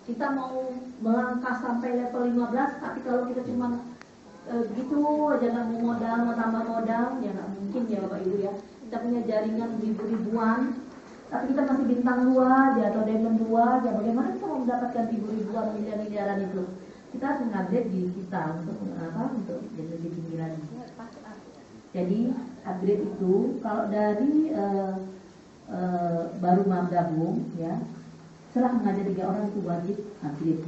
kita mau melangkah sampai level 15, tapi kalau kita cuma gitu aja nggak mau modal, mau tambah modal, ya nggak mungkin ya Bapak Ibu ya. Kita punya jaringan ribu-ribuan, tapi kita masih bintang 2 aja atau diamond 2 aja. Bagaimana kita mau mendapatkan ribu-ribuan, miliar-miliaran itu? Kita harus mengupgrade diri kita untuk apa? Untuk jadi lebih tinggi lagi. Jadi upgrade itu kalau dari baru mau gabung ya, setelah mengajar 3 orang itu wajib upgrade.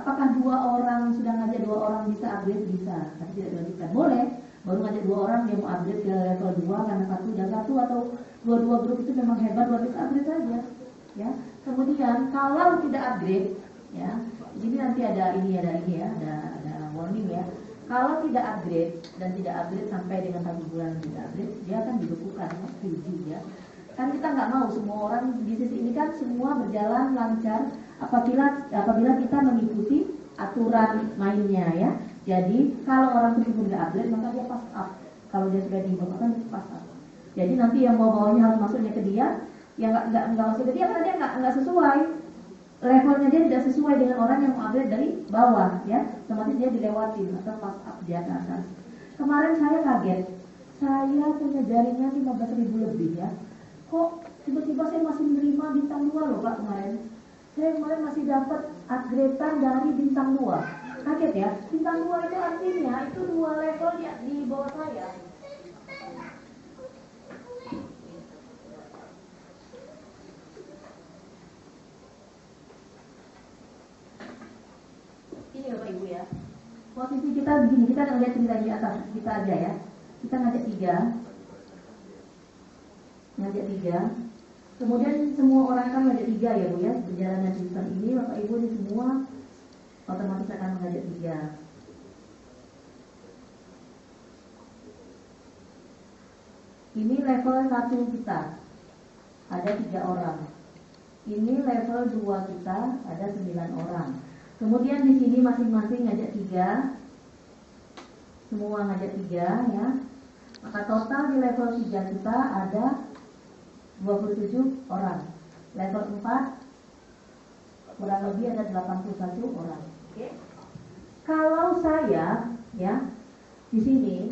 Apakah 2 orang sudah ngajar 2 orang bisa upgrade? Bisa, tapi tidak diwajibkan. Boleh, baru ngajar 2 orang dia mau upgrade ke level 2 karena satu dan satu atau dua grup itu memang hebat, wajib upgrade saja. Ya. Kemudian kalau tidak upgrade, ya, jadi nanti ada warning ya. Kalau tidak upgrade dan tidak upgrade sampai dengan 1 bulan tidak upgrade, dia akan dibekukan, ya. Kan kita nggak mau semua orang bisnis ini kan semua berjalan lancar apabila kita mengikuti aturan mainnya ya. Jadi kalau orang tersebut nggak upgrade maka dia pass up. Kalau dia sudah dibekukan dia pass up. Jadi nanti yang bawahnya harus masuknya ke dia, yang nggak masuk ke dia karena dia nggak sesuai. Levelnya dia tidak sesuai dengan orang yang mau upgrade dari bawah ya, otomatis dia dilewatin atau pass up dia ke atas. Kemarin saya kaget, saya punya jaringan 15.000 lebih ya, kok tiba-tiba saya masih menerima bintang 2 loh Pak kemarin. Saya kemarin masih dapat upgradean dari bintang 2. Kaget ya, bintang 2 itu artinya itu 2 level ya di bawah saya. Ini Bapak Ibu ya, posisi kita begini, kita ngeliat cerita di atas kita aja ya. Kita ngajak 3, kemudian semua orang kan ngajak 3 ya Bu ya. Perjalanan sistem ini Bapak Ibu ini semua otomatis akan mengajak 3. Ini level 1 kita, ada 3 orang. Ini level 2 kita, ada 9 orang. Kemudian di sini masing-masing ngajak 3, semua ngajak 3 ya. Maka total di level 3 kita ada 27 orang. Level 4 kurang lebih ada 81 orang. Oke. Kalau saya ya di sini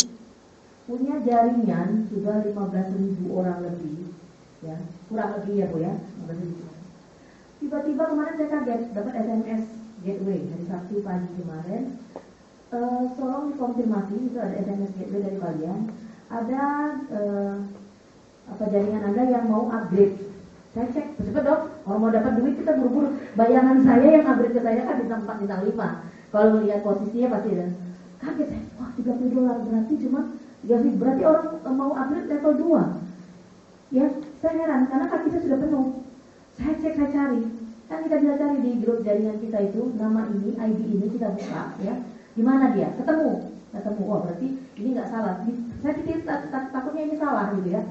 punya jaringan sudah 15.000 orang lebih ya, kurang lebih ya Bu ya, 15.000. Tiba-tiba kemarin saya kaget dapat SMS gateway hari Sabtu pagi kemarin. Tolong dikonfirmasi itu ada SMS gateway dari kalian. Ada jaringan Anda yang mau upgrade. Saya cek, cepet dong. Kalau mau dapat duit kita buru-buru. Bayangan saya yang upgrade ke saya kan bintang 4, bintang 5. Kalau melihat posisinya pasti ada. Kaget saya, wah $30 berarti cuma 30, berarti orang mau upgrade level 2. Ya, saya heran karena kaki saya sudah penuh. Saya cek, saya cari. Kan kita bisa cari di grup jaringan kita itu, nama ini, ID ini kita buka ya. Di mana dia? Ketemu. Oh berarti ini nggak salah. Saya pikir takutnya ini salah gitu ya.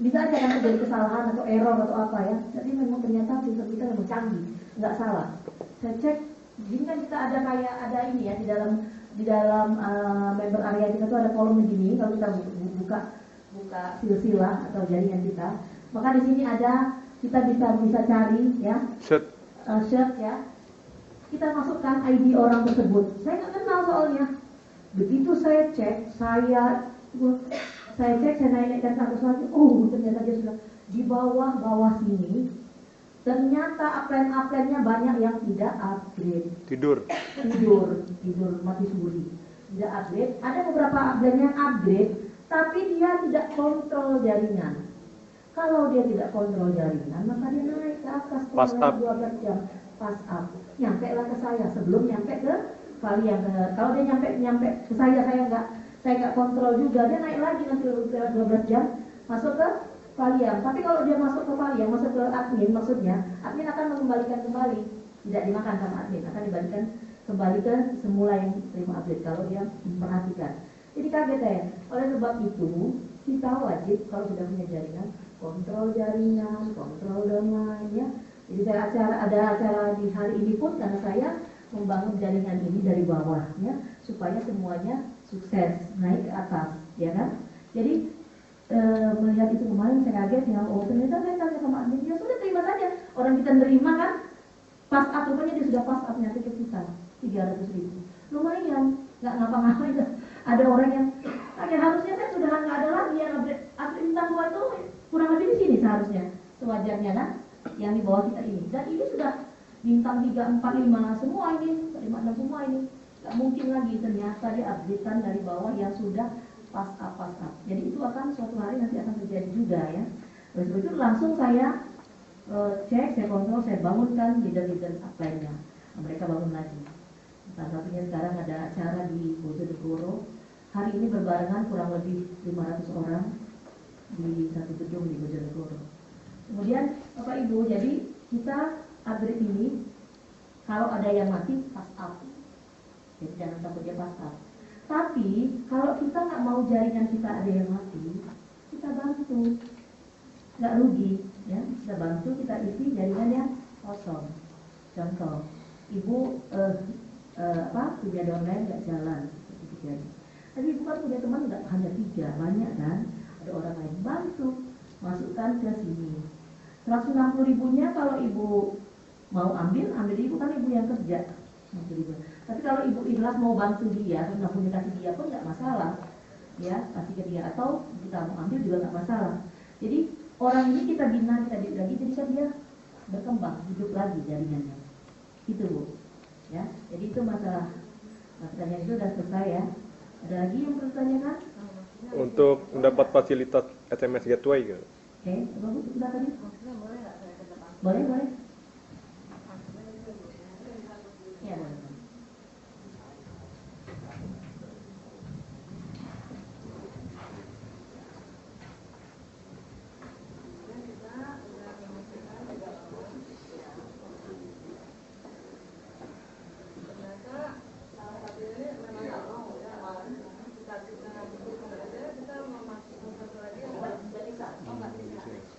Bisa aja kan terjadi kesalahan atau error atau apa ya. Jadi memang ternyata sistem kita memang canggih, nggak salah. Saya cek, ini kan kita ada kayak ada ini ya di dalam member area kita tuh ada kolom begini. Kalau kita buka silsilah atau jaringan kita, maka di sini ada kita bisa cari ya. Search ya. Kita masukkan ID orang tersebut. Saya nggak kenal soalnya. Begitu saya cek, saya naikkan satu-satu. Oh, ternyata dia sudah di bawah sini. Ternyata upline-nya banyak yang tidak upgrade. Tidur mati suri. Tidak upgrade. Ada beberapa upline yang upgrade, tapi dia tidak kontrol jaringan. Kalau dia tidak kontrol jaringan, maka dia naik ke atas 12 jam. Pass up. Nyampe lah ke saya sebelum nyampe ke kalian. Kalau dia nyampe ke saya nggak kontrol juga, dia naik lagi nanti 12 jam masuk ke kalian. Tapi kalau dia masuk ke kalian, masuk ke admin, maksudnya admin akan mengembalikan kembali, tidak dimakan sama admin, akan dibalikan kembali ke semula yang terima update kalau dia memperhatikan. Jadi kaget ya. Oleh sebab itu kita wajib kalau sudah punya jaringan, kontrol jaringan, kontrol domain ya. Jadi ada acara di hari ini pun karena saya membangun jaringan ini dari bawah ya, supaya semuanya sukses naik ke atas ya kan. Jadi melihat itu kemarin saya kaget ya, oh ternyata saya tanya sama admin, ya sudah terima saja, orang kita nerima kan, Pas up, rupanya dia sudah pas upnya tiket kita 300.000. Lumayan, nggak ngapa-ngapain. Ada orang yang harusnya kan sudah nggak ada lagi yang upgrade bintang 2 itu kurang lebih di sini seharusnya sewajarnya kan, yang di bawah kita ini. Dan ini sudah bintang 3, 4, 5 semua ini, 5, 6 semua ini. Nggak mungkin lagi ternyata dia updatean dari bawah yang sudah pas up. Jadi itu akan suatu hari nanti akan terjadi juga ya. Oleh sebab itu langsung saya cek, saya kontrol, saya bangunkan leader-leader upline-nya. Mereka bangun lagi. Salah satunya sekarang ada acara di Bojonegoro. Hari ini berbarengan kurang lebih 500 orang di satu gedung di Bojonegoro. Kemudian Bapak Ibu, jadi kita upgrade ini kalau ada yang mati pas up. Jadi jangan takut dia pas up. Tapi kalau kita nggak mau jaringan kita ada yang mati, kita bantu, nggak rugi. Ya, kita bantu, kita isi jaringannya kosong. Contoh, ibu punya downline nggak jalan, tapi ibu kan punya teman nggak hanya 3, banyak kan? Ada orang lain bantu, masukkan ke sini. 160.000-nya kalau ibu mau ambil ibu kan ibu yang kerja. Tapi kalau ibu ikhlas mau bantu dia, 160.000 kasih dia pun nggak masalah, ya kasih ke dia. Atau kita mau ambil juga nggak masalah. Jadi orang ini kita bina, kita didik lagi, jadi kan dia berkembang, hidup lagi jaringannya. Itu Bu. Ya, jadi itu masalah. Pertanyaan itu sudah selesai ya. Ada lagi yang perlu ditanyakan? Untuk mendapat fasilitas SMS Gateway gitu. Oke, bagus sudah tadi. Boleh. Ya, boleh.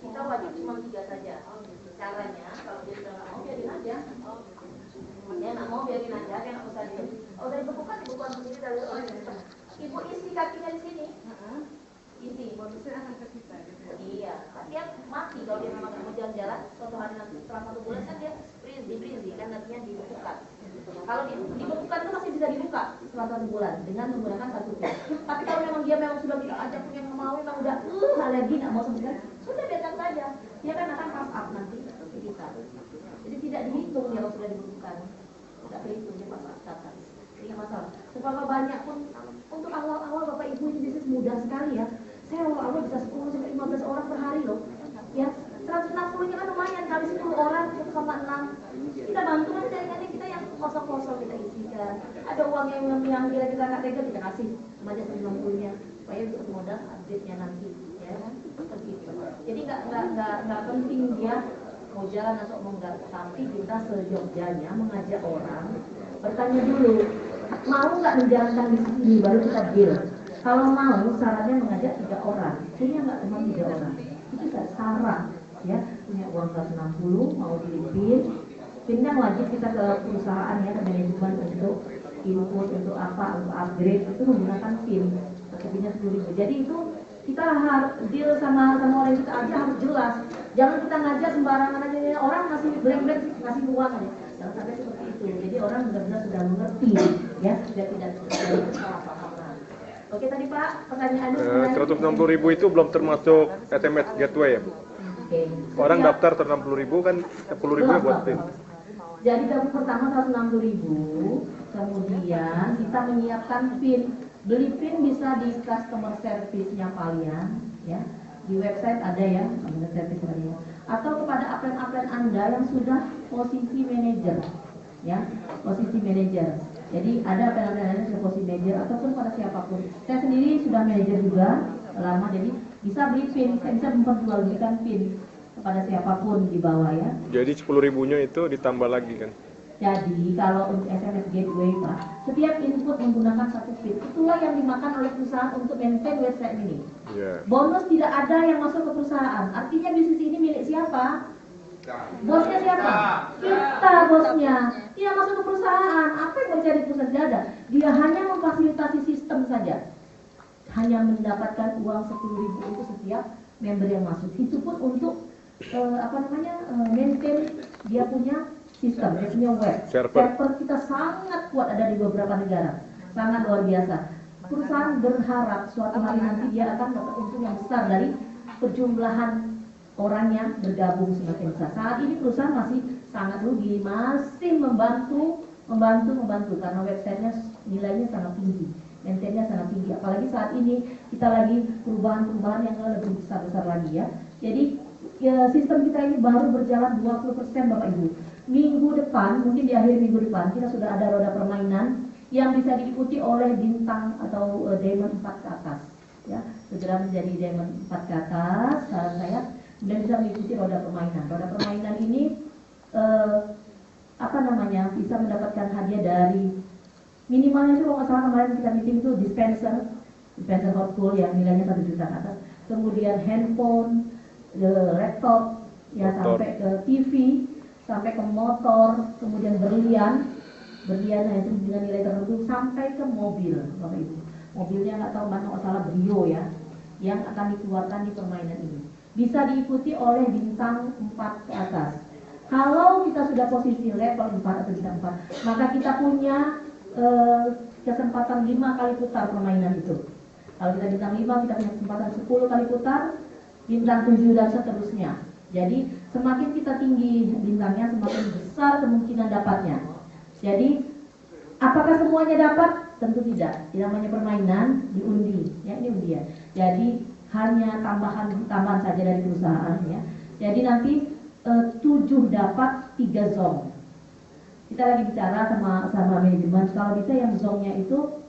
Kita wajib cuma 3 saja. Caranya kalau dia sudah nggak mau biarin aja. Dia nggak mau biarin aja, dia nggak usah dia. Oh dari bukukan sendiri dari orang yang ibu isi kakinya di sini. Isi. Bonusnya akan ke kita. Gitu. Iya. Tapi dia mati kalau dia memang nggak mau jalan-jalan. Suatu hari nanti setelah 1 bulan kan dia freeze kan artinya dibukukan. Kalau dibukukan itu masih bisa dibuka setelah 1 bulan dengan menggunakan 1 pin. Tapi kalau memang dia sudah tidak ajak punya mau, memang udah alergi nggak mau sebenarnya, sudah biarkan saja. Dia kan akan pass up nanti ke kita. Jadi tidak dihitung ya kalau sudah dibukukan, tidak dihitung dia pass up kata. Jadi nggak masalah. Seberapa banyak pun untuk awal-awal Bapak Ibu ini bisnis mudah sekali ya. Saya awal-awal bisa 10 sampai 15 orang per hari loh. Ya, 160-nya kan lumayan kali 10 orang 1,6. Kita bantu kan jaringannya kita yang kosong-kosong kita isikan. Ada uang yang kira kita nggak tega kita kasih aja 160-nya supaya bisa modal update-nya nanti, ya kan? Seperti itu. Jadi nggak penting dia mau jalan atau mau nggak, tapi kita sejogjanya mengajak orang bertanya dulu mau nggak menjalankan bisnis ini baru kita deal. Kalau mau syaratnya mengajak 3 orang, punya nggak cuma 3 orang. Itu syarat ya, punya uang 160 mau dilipin. Pindah wajib kita ke perusahaan ya, ke manajemen untuk input, untuk apa, untuk upgrade itu menggunakan PIN. Pinnya 10.000. Jadi itu kita harus deal sama orang yang kita ajak harus jelas. Jangan kita ngajak sembarangan aja, orang ngasih blank ngasih uang aja. Jangan sampai seperti itu. Jadi orang benar-benar sudah mengerti ya, sudah tidak salah paham. Oke tadi Pak, pertanyaannya 160.000 itu belum termasuk SMS Gateway ya? Oke. Orang daftar 160.000 kan 10.000 buat PIN. Jadi tahun pertama 160.000, kemudian kita menyiapkan PIN. Beli PIN bisa di customer service-nya kalian, ya. Di website ada ya, customer service kalian. Atau kepada upline-upline Anda yang sudah posisi manajer, ya, posisi manajer. Jadi ada upline-upline yang sudah posisi manajer ataupun pada siapapun. Saya sendiri sudah manajer juga lama, jadi bisa beli PIN, saya bisa memperjualbelikan PIN kepada siapapun di bawah ya. Jadi 10.000-nya itu ditambah lagi kan? Jadi kalau untuk SMS Gateway Pak, setiap input menggunakan 1 PIN, itulah yang dimakan oleh perusahaan untuk maintain website ini. Yeah. Bonus tidak ada yang masuk ke perusahaan. Artinya bisnis ini milik siapa? Bosnya siapa? Kita bosnya. Tidak masuk ke perusahaan. Apa yang terjadi perusahaan? Tidak ada. Dia hanya memfasilitasi sistem saja. Hanya mendapatkan uang 10.000 untuk setiap member yang masuk. Itu pun untuk maintain dia punya sistem, dia punya web. Server kita sangat kuat, ada di beberapa negara, sangat luar biasa. Perusahaan berharap suatu hari nanti dia akan dapat untung yang besar dari perjumlahan orang yang bergabung semakin besar. Saat ini perusahaan masih sangat rugi, masih membantu karena websitenya nilainya sangat tinggi, maintenance sangat tinggi. Apalagi saat ini kita lagi perubahan yang lebih besar lagi ya. Jadi ya, sistem kita ini baru berjalan 20% Bapak Ibu. Minggu depan, mungkin di akhir minggu depan kita sudah ada roda permainan yang bisa diikuti oleh bintang atau diamond 4 ke atas ya, segera menjadi diamond 4 ke atas saran saya, dan bisa mengikuti roda permainan ini bisa mendapatkan hadiah dari minimalnya itu kalau nggak salah kemarin kita meeting itu dispenser hot pool yang nilainya 1 juta ke atas, kemudian handphone, laptop ya, sampai ke TV, sampai ke motor, kemudian berlian itu dengan nilai tertentu, sampai ke mobil Bapak Ibu. Mobilnya nggak tahu mana, salah Brio ya, yang akan dikeluarkan di permainan ini. Bisa diikuti oleh bintang 4 ke atas. Kalau kita sudah posisi level 4 atau bintang 4, maka kita punya kesempatan 5 kali putar permainan itu. Kalau kita bintang 5, kita punya kesempatan 10 kali putar, bintang 7 dan seterusnya. Jadi semakin kita tinggi bintangnya, semakin besar kemungkinan dapatnya. Jadi apakah semuanya dapat? Tentu tidak. Yang namanya permainan diundi, ya ini undian. Jadi hanya tambahan saja dari perusahaan ya. Jadi nanti 7 dapat 3 zong. Kita lagi bicara sama manajemen, kalau bisa yang zongnya itu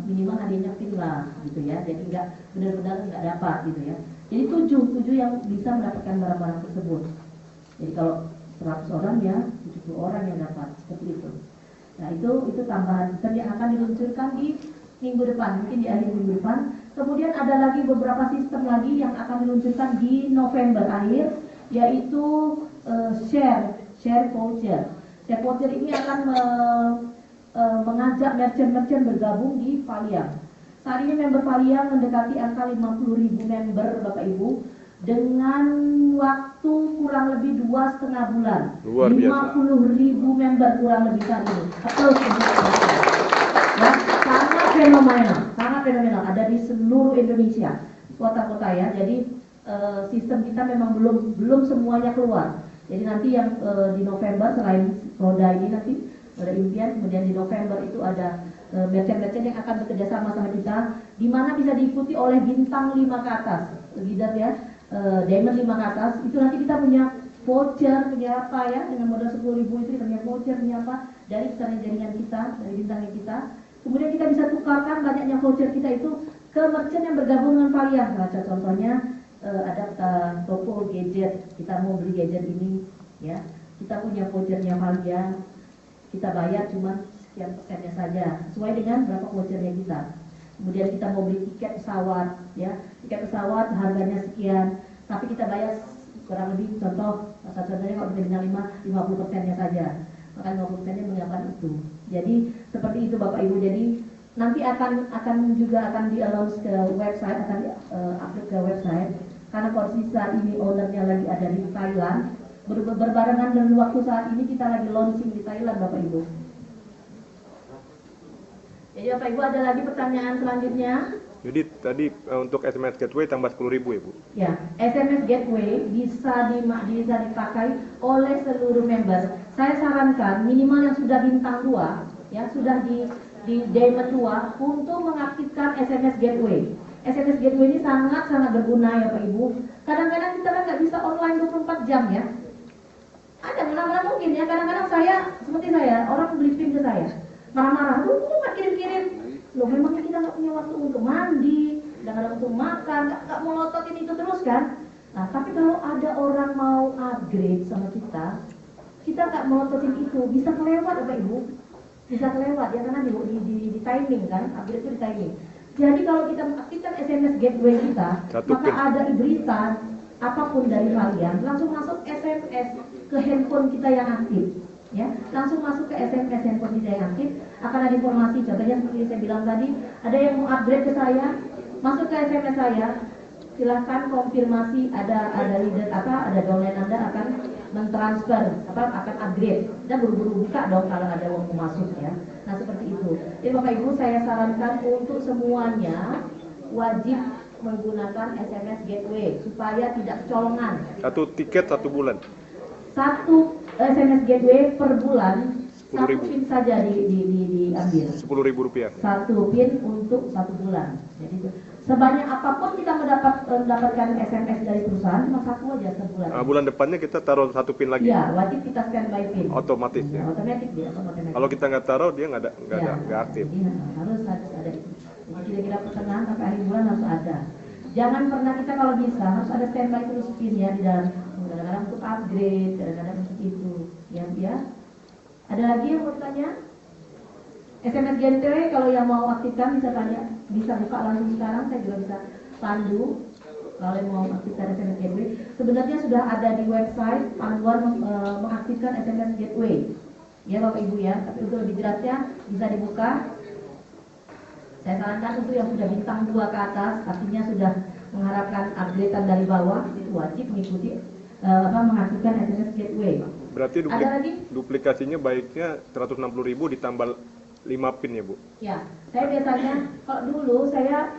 minimal hadiahnya pin lah gitu ya. Jadi nggak benar-benar nggak dapat gitu ya. Jadi 7 yang bisa mendapatkan barang-barang tersebut. Jadi kalau 100 orang ya 70 orang yang dapat, seperti itu. Nah itu tambahan sistem yang akan diluncurkan di minggu depan, mungkin di akhir minggu depan. Kemudian ada lagi beberapa sistem lagi yang akan diluncurkan di November akhir, yaitu share voucher. Share voucher ini akan mengajak merchant-merchant bergabung di Valiant. Saat ini member Valiant mendekati angka 50.000 member Bapak Ibu, dengan waktu kurang lebih 2,5 bulan. 50.000 member kurang lebih saat ini. Terus ya, sangat fenomenal. Ada di seluruh Indonesia, kota-kota ya. Jadi sistem kita memang belum semuanya keluar. Jadi nanti yang di November, selain roda ini nanti roda impian, kemudian di November itu ada merchant-merchant yang akan bekerja sama kita, di mana bisa diikuti oleh bintang 5 ke atas, leader ya. Diamond 5 ke atas, itu nanti kita punya voucher, punya apa ya, dengan modal 10.000 itu kita punya voucher, punya apa, dari jaringan kita, dari bintangnya kita. Kemudian kita bisa tukarkan banyaknya voucher kita itu ke merchant yang bergabung dengan Valiant. Nah, contohnya ada toko gadget, kita mau beli gadget ini ya, kita punya vouchernya Valiant, kita bayar cuma sekian persennya saja, sesuai dengan berapa vouchernya kita. Kemudian kita mau beli tiket pesawat, ya, tiket pesawat harganya sekian, tapi kita bayar kurang lebih, contohnya kalau kita bintang 5, 50%-nya saja, maka 50%-nya menyiapkan itu. Jadi seperti itu Bapak Ibu. Jadi nanti akan di-announce ke website, akan upload ke website, karena posisi saat ini ownernya lagi ada di Thailand, berbarengan dengan waktu saat ini kita lagi launching di Thailand Bapak Ibu. Jadi Bapak Ibu, ada lagi pertanyaan selanjutnya? Jadi tadi untuk SMS Gateway tambah 10.000 ya Bu? Ya, SMS Gateway bisa dipakai oleh seluruh member. Saya sarankan minimal yang sudah bintang 2, ya sudah di Diamond 2 untuk mengaktifkan SMS Gateway. SMS Gateway ini sangat berguna ya Pak Ibu. Kadang-kadang kita kan nggak bisa online 24 jam ya. Ada mana-mana mungkin ya, kadang-kadang seperti saya, orang beli pin ke saya, marah-marah, nggak kirim-kirim. Loh, memangnya kita nggak punya waktu untuk mandi, nggak ada untuk makan, nggak mau lototin itu terus kan? Nah, tapi kalau ada orang mau upgrade sama kita nggak melototin itu, bisa kelewat Bapak Ibu, bisa kelewat ya, karena di timing kan, upgrade itu di timing. Jadi kalau kita mengaktifkan SMS Gateway kita, maka ada berita apapun dari kalian, langsung masuk SMS ke handphone kita yang aktif. Ya, langsung masuk ke SMS handphone kita yang aktif, akan ada informasi. Contohnya seperti saya bilang tadi, ada yang mau upgrade ke saya, masuk ke SMS saya, silahkan konfirmasi ada leader ada downline Anda akan mentransfer akan upgrade, kita buru-buru buka dong kalau ada uang masuk ya. Nah seperti itu. Jadi Bapak Ibu saya sarankan untuk semuanya wajib menggunakan SMS Gateway supaya tidak kecolongan. Satu tiket 1 bulan. Satu SMS Gateway per bulan 10.000. satu pin saja diambil. Rp10.000. Satu pin untuk 1 bulan. Jadi sebanyak apapun kita mendapatkan SMS dari perusahaan cuma satu aja sebulan. Bulan depannya kita taruh 1 pin lagi. Ya, wajib kita standby pin. Otomatis ya. Otomatis dia, otomatis. Kalau kita nggak taruh dia nggak aktif. Jadi harus ada itu. Jadi kira-kira pertengahan sampai akhir bulan harus ada. Jangan pernah kita kalau bisa harus ada standby terus pin ya di dalam. Kadang-kadang untuk upgrade, kadang-kadang untuk itu. Ya. Ada lagi yang mau ditanya? SMS Gateway kalau yang mau aktifkan bisa buka langsung sekarang, saya juga bisa pandu kalau yang mau aktifkan SMS Gateway. Sebenarnya sudah ada di website Anwar mengaktifkan SMS Gateway. Ya Bapak Ibu ya, tapi untuk lebih jelasnya bisa dibuka. Saya sarankan untuk yang sudah bintang 2 ke atas, artinya sudah mengharapkan upgradean dari bawah, itu wajib mengikuti mengaktifkan SMS Gateway. Berarti Ada lagi? duplikasinya baiknya 160.000 ditambah 5 pin ya Bu? Ya, saya biasanya kalau dulu saya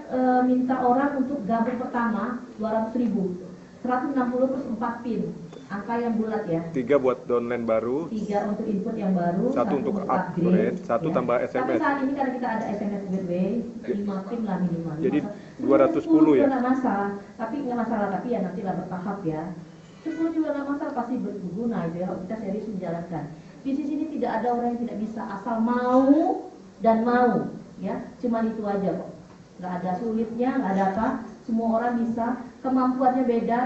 minta orang untuk gabung pertama 200.000, 160 plus 4 pin, angka yang bulat ya. 3 buat downline baru, 3 untuk input yang baru, 1 untuk upgrade, 1 ya. tambah Tapi SMS. saat ini karena kita ada SMS Gateway, 5 pin lah minimal. Jadi 210 210 ya? nggak masalah, tapi ya nantilah bertahap ya. 10 juga nggak masalah, pasti berguna itu ya kalau kita serius menjalankan. Bisnis ini tidak ada orang yang tidak bisa, asal mau dan mau ya, cuma itu aja kok, nggak ada sulitnya, nggak ada apa, semua orang bisa, kemampuannya beda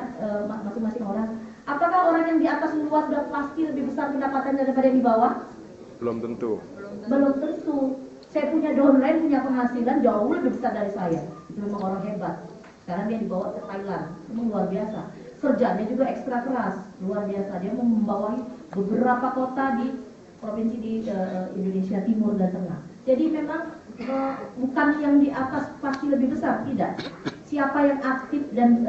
masing-masing orang. Apakah orang yang di atas luar sudah pasti lebih besar pendapatan daripada yang di bawah? Belum tentu. Belum tentu. Saya punya downline, punya penghasilan jauh lebih besar dari saya, itu memang orang hebat. Sekarang dia dibawa ke Thailand, memang luar biasa. Kerjanya juga ekstra keras, luar biasa. Dia membawahi beberapa kota di provinsi di Indonesia Timur dan Tengah. Jadi memang bukan yang di atas pasti lebih besar, tidak. Siapa yang aktif dan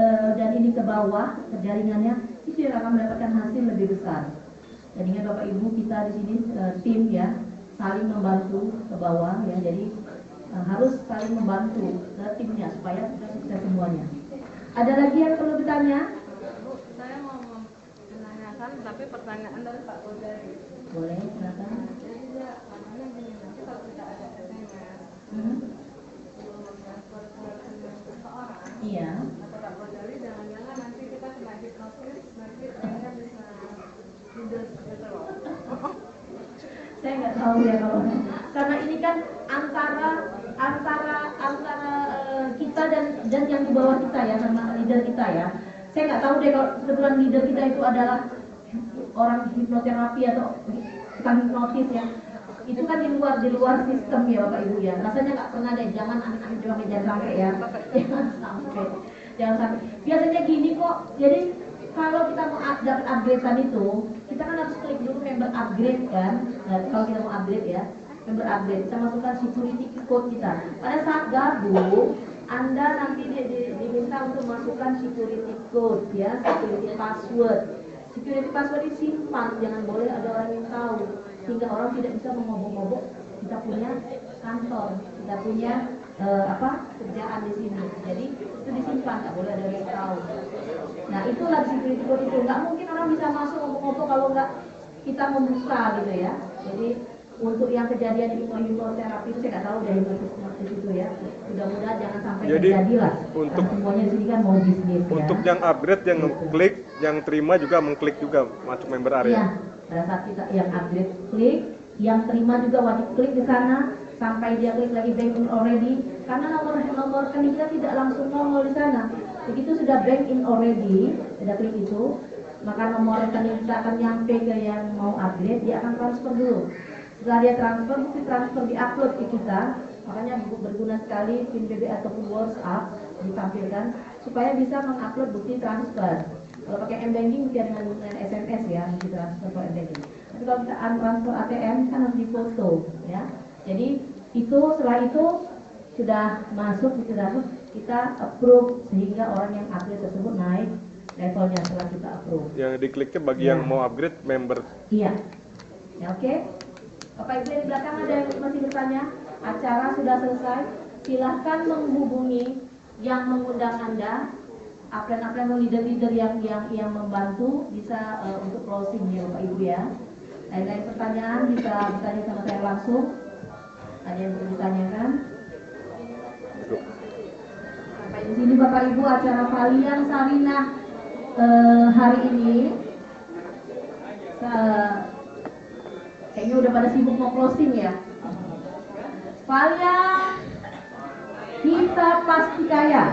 ini ke bawah jaringannya itu yang akan mendapatkan hasil lebih besar. Jadi ingat Bapak Ibu, kita di sini tim ya, saling membantu ke bawah ya. Jadi harus saling membantu ke timnya supaya kita sukses semuanya. Ada lagi yang perlu ditanya? Saya mau menanyakan, tapi pertanyaan dari Pak Kodari. Boleh, silakan. Jadi dia namanya gini, nanti kalau tidak ada SMS, transfer ke seseorang, Iya. kata Pak Kodari, jangan-jangan nanti kita kena hipnotis, nanti saya bisa hidup gitu loh. Saya nggak tahu ya kalau karena ini kan antara kita dan yang di bawah kita ya, sama leader kita ya. Saya nggak tahu deh kalau kebetulan leader kita itu adalah orang hipnoterapi atau bukan hipnotis ya. Itu kan di luar sistem ya Bapak Ibu ya. Rasanya nggak pernah deh, jangan aneh-aneh juga, jangan sampai ya. Jangan sampai. Biasanya gini kok. Jadi kalau kita mau dapat upgradean itu, kita kan harus klik dulu member upgrade kan. Nah, kalau kita mau upgrade ya, member upgrade, kita masukkan security code kita. Pada saat gabung, Anda nanti diminta untuk masukkan security code ya, security password. Security password disimpan, jangan boleh ada orang yang tahu, sehingga orang tidak bisa mengobok-ngobok kita punya kantor, kita punya kerjaan di sini. Jadi itu disimpan, nggak boleh ada orang yang tahu. Nah itulah security code itu. Nggak mungkin orang bisa masuk ngobok-ngobok kalau nggak kita membuka gitu ya. Jadi untuk yang kejadian di hipnoterapi itu saya nggak tahu dari hipnotis itu ya. Mudah-mudahan jangan sampai terjadi lah. Untuk semuanya di sini kan mau bisnis ya. Untuk yang upgrade, yang ngeklik, yang terima juga mengklik juga masuk member area. Iya, pada saat kita yang upgrade klik, yang terima juga wajib klik di sana sampai dia klik lagi bank in already, karena nomor rekening kita tidak langsung nongol di sana. Begitu sudah bank in already, sudah klik itu, maka nomor rekening kita akan nyampe ke yang mau upgrade, dia akan transfer dulu. Setelah dia transfer, bukti transfer diupload ke kita, makanya berguna sekali PIN BB ataupun WhatsApp ditampilkan supaya bisa mengupload bukti transfer. Kalau pakai M-Banking mungkin dengan SMS ya, bukti transfer ke M-Banking. Tapi kalau kita transfer ATM kan harus difoto ya. Jadi itu setelah itu sudah masuk bukti transfer, kita approve sehingga orang yang upload tersebut naik levelnya setelah kita approve. Yang dikliknya bagi yang mau upgrade member. Iya. Ya, oke. Bapak Ibu yang di belakang ada yang masih bertanya? Acara sudah selesai. Silahkan menghubungi yang mengundang Anda, upline-upline atau leader-leader yang membantu bisa untuk closing ya Bapak Ibu ya. Lain-lain pertanyaan bisa bertanya sama saya langsung. Ada yang perlu ditanyakan? Sampai di sini Bapak Ibu acara Valian Sarinah hari ini kayaknya udah pada sibuk mau closing ya. Valian kita pasti kaya.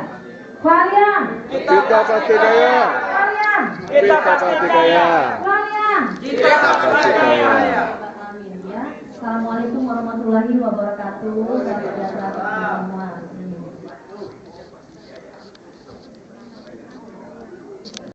Valian Kita pasti kaya. Valian Kita pasti kaya. Valian Kita pasti kaya. Amin ya. Assalamualaikum warahmatullahi wabarakatuh. Salam sejahtera bagi semua.